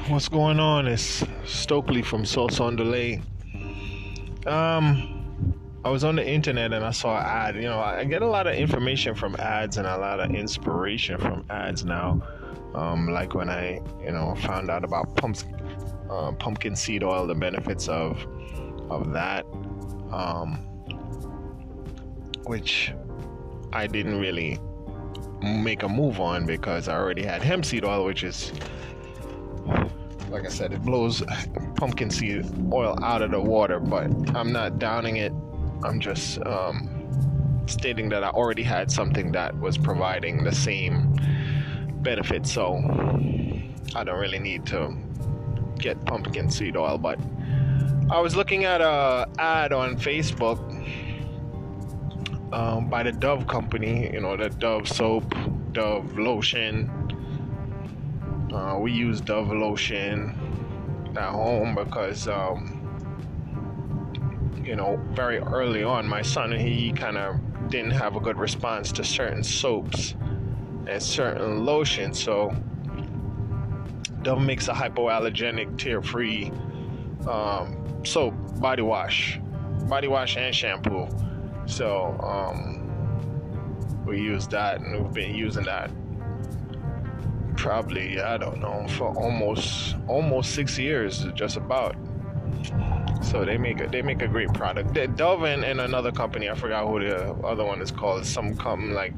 What's going on? It's Stokely from Sauce on Delay. I was on the internet and I saw an ad. I get a lot of information from ads and a lot of inspiration from ads now. Like when I, found out about pumpkin seed oil, the benefits of that, which I didn't really make a move on because I already had hemp seed oil, which is, like I said, it blows pumpkin seed oil out of the water, but I'm not downing it. I'm just stating that I already had something that was providing the same benefits, so I don't really need to get pumpkin seed oil. But I was looking at a ad on Facebook by the Dove company, the Dove soap, Dove lotion. We use Dove lotion at home because, very early on, my son, he kind of didn't have a good response to certain soaps and certain lotions. So Dove makes a hypoallergenic, tear-free soap, body wash and shampoo. So we use that, and we've been using that probably, I don't know, for almost 6 years, just about. So they make a great product. Dove and another company, I forgot who the other one is called. Some company like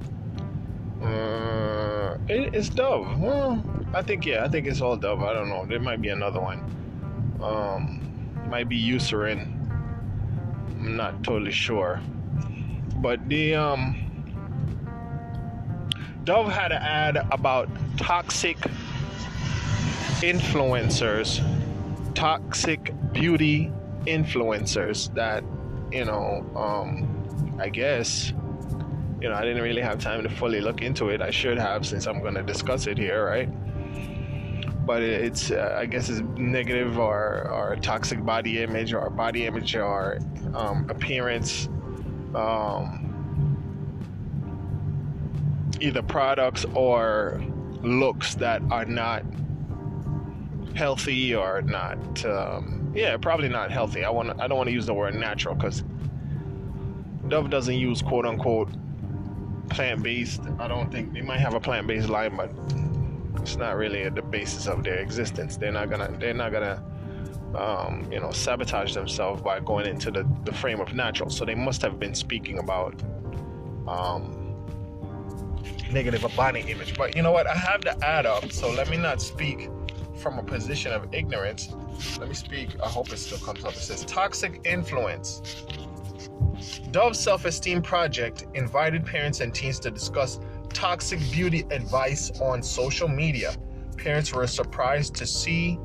it's Dove. Well, I think it's all Dove. I don't know. There might be another one. Might be Eucerin. I'm not totally sure. But the Dove had an ad about toxic influencers, toxic beauty influencers that, I guess, I didn't really have time to fully look into it. I should have, since I'm going to discuss it here, right? But it's, I guess it's negative or toxic body image or appearance, either products or looks that are not healthy or not, probably not healthy. I don't want to use the word natural because Dove doesn't use quote unquote plant-based. I don't think they might have a plant-based line, but it's not really the basis of their existence. They're not gonna sabotage themselves by going into the frame of natural. So they must have been speaking about negative body image. But you know what? I have the ad up, so let me not speak from a position of ignorance. Let me speak. I hope it still comes up. It says toxic influence. Dove Self-Esteem Project invited parents and teens to discuss toxic beauty advice on social media. Parents were surprised to see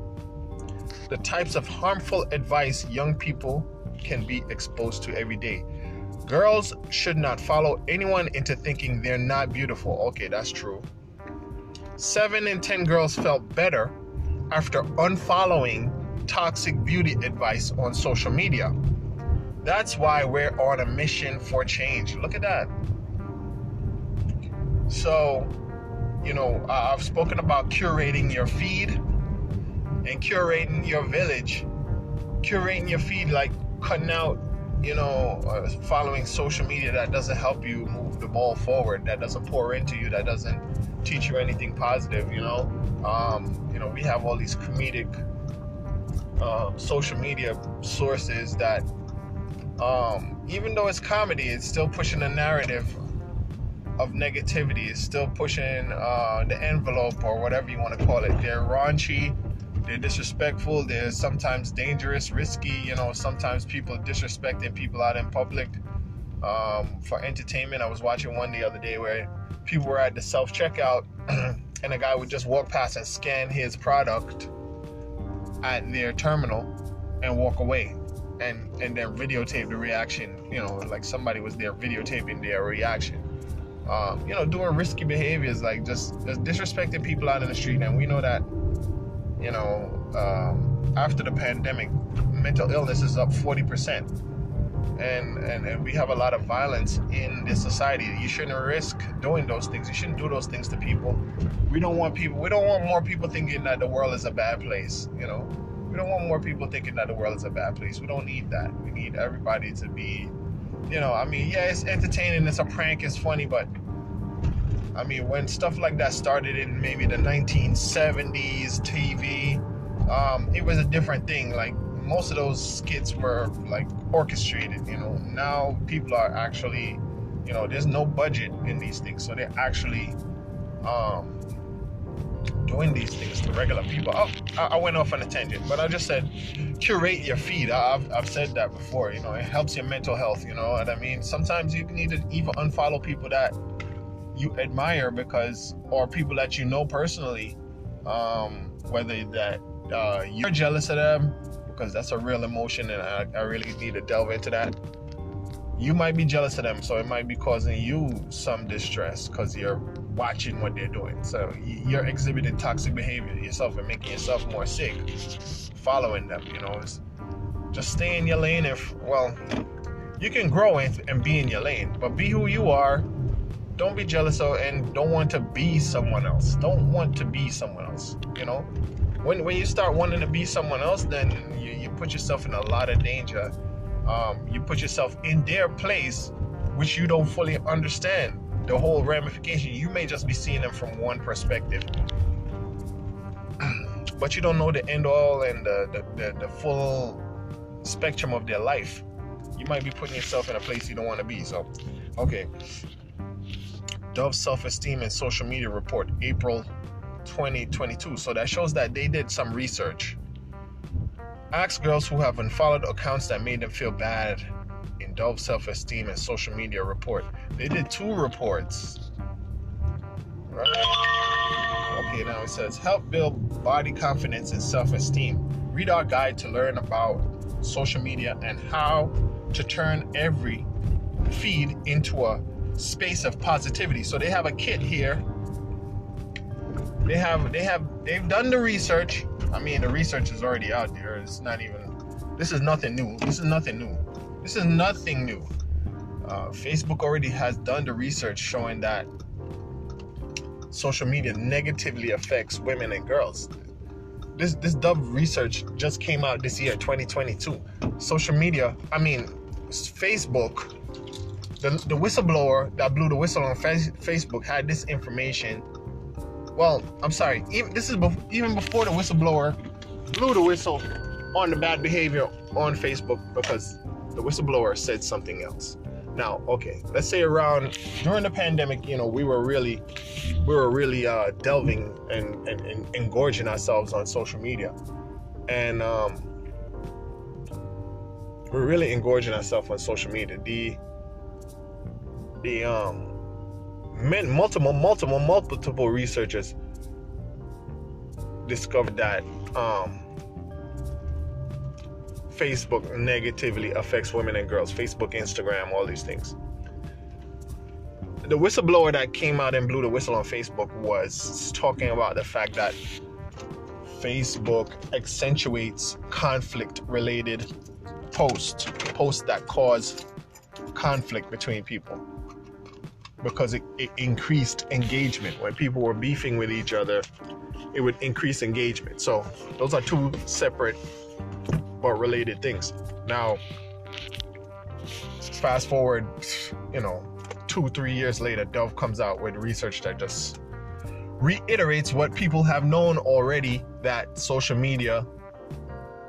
the types of harmful advice young people can be exposed to every day. Girls should not follow anyone into thinking they're not beautiful. Okay, that's true. 7 in 10 girls felt better after unfollowing toxic beauty advice on social media. That's why we're on a mission for change. Look at that. So, I've spoken about curating your feed and curating your village. Curating your feed, like cutting out, following social media that doesn't help you move the ball forward, that doesn't pour into you, that doesn't teach you anything positive, we have all these comedic social media sources that, even though it's comedy, it's still pushing a narrative of negativity. It's still pushing the envelope, or whatever you want to call it. They're raunchy, they're disrespectful, they're sometimes dangerous, risky. Sometimes people disrespecting people out in public for entertainment. I was watching one the other day where people were at the self-checkout and a guy would just walk past and scan his product at their terminal and walk away, and then videotape the reaction, like somebody was there videotaping their reaction. Doing risky behaviors, like just disrespecting people out in the street. And we know that, after the pandemic, mental illness is up 40%. and we have a lot of violence in this society. You shouldn't risk doing those things. You shouldn't do those things to people. We don't want more people thinking that the world is a bad place, you know. We don't want more people thinking that the world is a bad place. We don't need that. We need everybody to be, you know, I mean, yeah, it's entertaining, it's a prank, it's funny, but I mean, when stuff like that started in maybe the 1970s TV, it was a different thing. Like, most of those skits were like orchestrated, you know. Now people are actually, you know, there's no budget in these things, so they're actually doing these things to regular people. I went off on a tangent, but I just said curate your feed. I've said that before, you know. It helps your mental health, you know what I mean. Sometimes you need to even unfollow people that you admire or people that you know personally, whether that you're jealous of them, because that's a real emotion, and I really need to delve into that. You might be jealous of them, so it might be causing you some distress because you're watching what they're doing. So you're exhibiting toxic behavior yourself and making yourself more sick following them, you know. Just stay in your lane. You can grow and be in your lane, but be who you are. Don't be jealous of and don't want to be someone else. Don't want to be someone else, you know. When you start wanting to be someone else, then you put yourself in a lot of danger. You put yourself in their place, which you don't fully understand the whole ramification. You may just be seeing them from one perspective, but you don't know the end all and the full spectrum of their life. You might be putting yourself in a place you don't want to be. So, okay. Dove Self-Esteem and Social Media Report, April 2022. So that shows that they did some research. Ask girls who have unfollowed accounts that made them feel bad in Dove Self-Esteem and Social Media Report. They did 2 reports. Right? Okay, now it says, help build body confidence and self-esteem. Read our guide to learn about social media and how to turn every feed into a space of positivity. So they have a kit here. They've done the research. I mean, the research is already out there. This is nothing new. Facebook already has done the research showing that social media negatively affects women and girls. This Dove research just came out this year, 2022. Social media, I mean, Facebook, the whistleblower that blew the whistle on Facebook had this information. Well, I'm sorry. Even before the whistleblower blew the whistle on the bad behavior on Facebook, because the whistleblower said something else. Now, okay, let's say during the pandemic, you know, we were really delving and engorging ourselves on social media, and we're really engorging ourselves on social media. Multiple researchers discovered that Facebook negatively affects women and girls. Facebook, Instagram, all these things. The whistleblower that came out and blew the whistle on Facebook was talking about the fact that Facebook accentuates conflict-related posts that cause conflict between people, because it increased engagement. When people were beefing with each other, it would increase engagement. So those are 2 separate but related things. Now, fast forward, 2-3 years later, Dove comes out with research that just reiterates what people have known already, that social media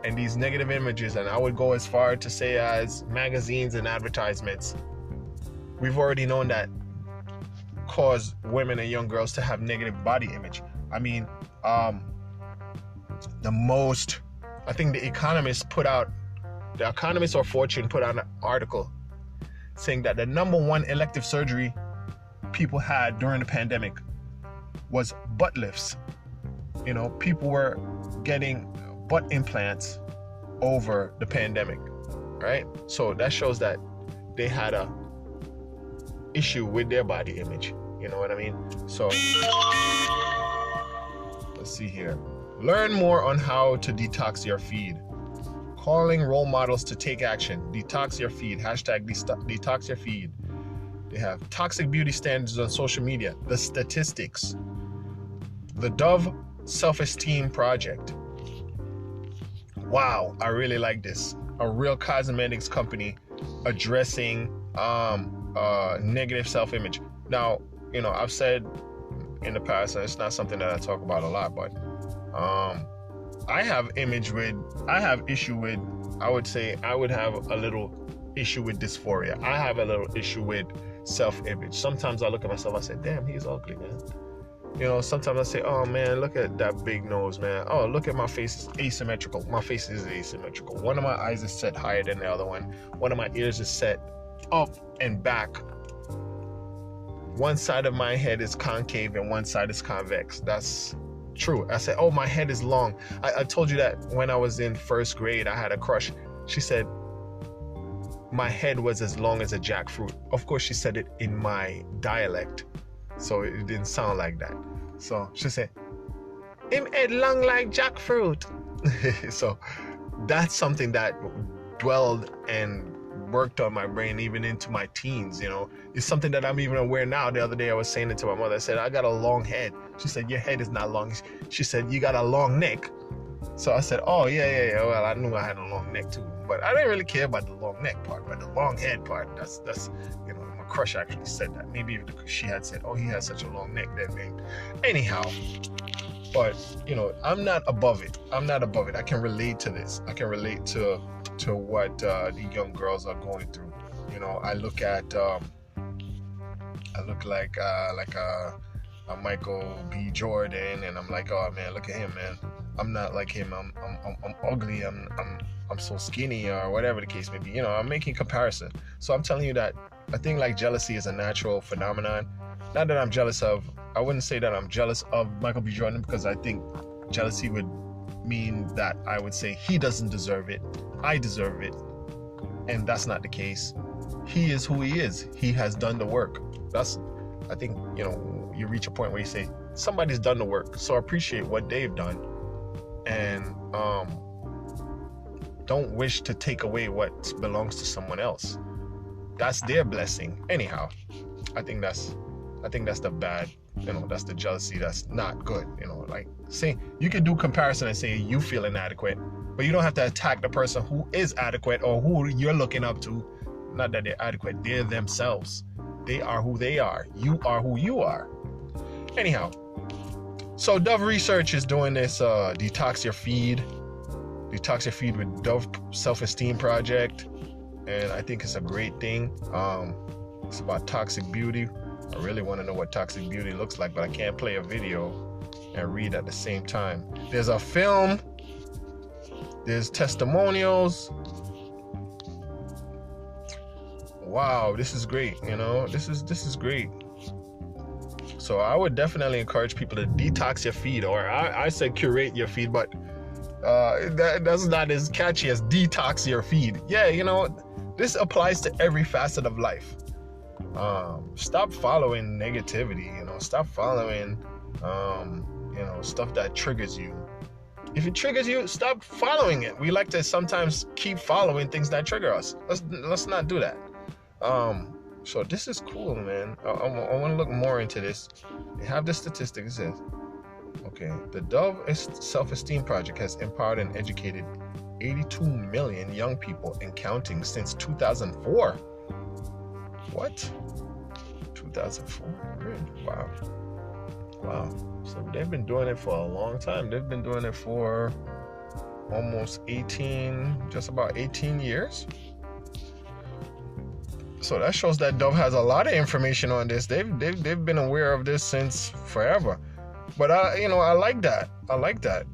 and these negative images, and I would go as far to say as magazines and advertisements, we've already known that cause women and young girls to have negative body image. I mean, I think The Economist or Fortune put out an article saying that the number 1 elective surgery people had during the pandemic was butt lifts. You know, people were getting butt implants over the pandemic, right? So that shows that they had a issue with their body image. You know what I mean? So let's see here. Learn more on how to detox your feed. calling role models to take action. Detox your feed. Hashtag detox your feed. They have toxic beauty standards on social media. The statistics. The Dove Self-Esteem Project. Wow, I really like this. A real cosmetics company addressing negative self-image. Now, I've said in the past, and it's not something that I talk about a lot, but I have issue with, I would say I would have a little issue with dysphoria. I have a little issue with self-image. Sometimes I look at myself, I say, damn, he's ugly, man. Sometimes I say, oh man, look at that big nose, man. Oh, look at my face, is asymmetrical. My face is asymmetrical. One of my eyes is set higher than the other one. One of my ears is set up and back. One side of my head is concave and one side is convex. That's true. I said, oh, my head is long. I told you that when I was in first grade, I had a crush. She said, my head was as long as a jackfruit. Of course, she said it in my dialect, so it didn't sound like that. So she said, him head long like jackfruit. So that's something that dwelled and worked on my brain even into my teens. It's something that I'm even aware now. The other day I was saying it to my mother. I said, I got a long head. She said, your head is not long. She said, you got a long neck. So I said, oh yeah. Well, I knew I had a long neck too, but I didn't really care about the long neck part, but the long head part, that's my crush actually said that. Maybe if she had said, oh, he has such a long neck, then anyhow. But I'm not above it. I can relate to this. I can relate to what the young girls are going through. I look at I look like a Michael B. Jordan, and I'm like, oh man, look at him, man. I'm not like him. I'm ugly. I'm so skinny, or whatever the case may be. I'm making comparison. So I'm telling you that I think like jealousy is a natural phenomenon. Not that I'm jealous of. I wouldn't say that I'm jealous of Michael B. Jordan, because I think jealousy would mean that I would say he doesn't deserve it, I deserve it, and that's not the case. He is who he is. He has done the work. I think you reach a point where you say somebody's done the work, so appreciate what they've done, and don't wish to take away what belongs to someone else. That's their blessing. Anyhow, I think that's the bad, that's the jealousy that's not good. Like, say, you can do comparison and say you feel inadequate, but you don't have to attack the person who is adequate or who you're looking up to. Not that they're adequate, they're themselves. They are who they are. You are who you are. Anyhow, so Dove Research is doing this detox your feed with Dove Self-Esteem Project, and I think it's a great thing. It's about toxic beauty. I really want to know what toxic beauty looks like, but I can't play a video and read at the same time. There's a film, there's testimonials. Wow, this is great. This is great. So I would definitely encourage people to detox your feed, or I said curate your feed, but that's not as catchy as detox your feed. Yeah, this applies to every facet of life. Stop following negativity. Stop following stuff that triggers you. If it triggers you, stop following it. We like to sometimes keep following things that trigger us. Let's not do that. So this is cool, man. I want to look more into this. They have the statistics. It says, okay, the Dove Self-Esteem Project has empowered and educated 82 million young people and counting since 2004. What? 2004? Really? Wow. So they've been doing it for a long time. They've been doing it for almost just about 18 years. So that shows that Dove has a lot of information on this. They've been aware of this since forever. But I like that.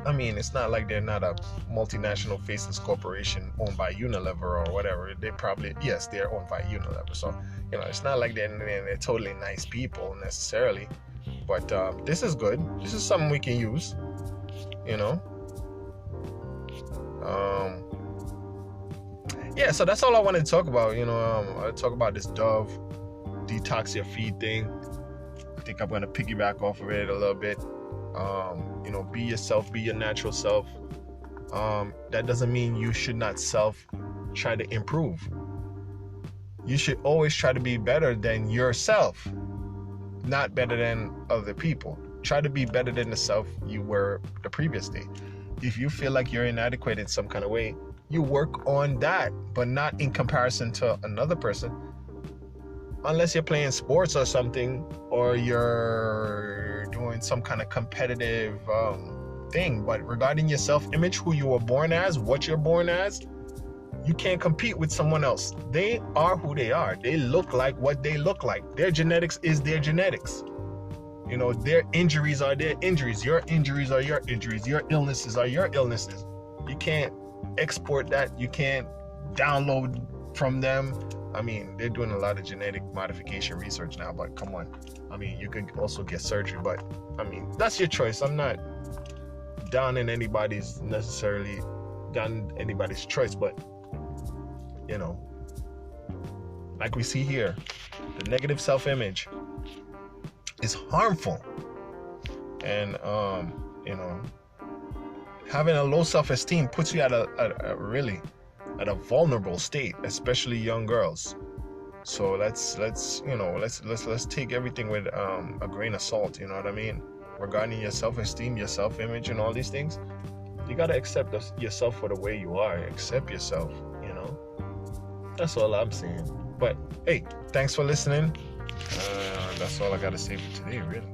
I mean, it's not like they're not a multinational faceless corporation owned by Unilever or whatever. They probably, yes, they're owned by Unilever. So, it's not like they're totally nice people necessarily. But this is good. This is something we can use, Yeah, so that's all I wanted to talk about. I talk about this Dove detox your feed thing. I think I'm going to piggyback off of it a little bit. Be yourself, be your natural self. that doesn't mean you should not try to improve. You should always try to be better than yourself, not better than other people. Try to be better than the self you were the previous day. If you feel like you're inadequate in some kind of way, you work on that, but not in comparison to another person. Unless you're playing sports or something, or you're doing some kind of competitive thing. But regarding your self-image, who you were born as, what you're born as, you can't compete with someone else. They are who they are. They look like what they look like. Their genetics is their genetics. You know, their injuries are their injuries. Your injuries are your injuries. Your illnesses are your illnesses. You can't export that. You can't download from them. I mean, they're doing a lot of genetic modification research now, but come on. I mean, you could also get surgery, but I mean, that's your choice. I'm not down in anybody's choice, but you know, like we see here, the negative self-image is harmful. And you know, having a low self-esteem puts you at a really vulnerable state, especially young girls. So let's take everything with a grain of salt, you know what I mean? Regarding your self-esteem, your self-image, and all these things, you gotta accept yourself for the way you are. Accept yourself, you know. That's all I'm saying. But hey, thanks for listening. That's all I gotta say for today, really.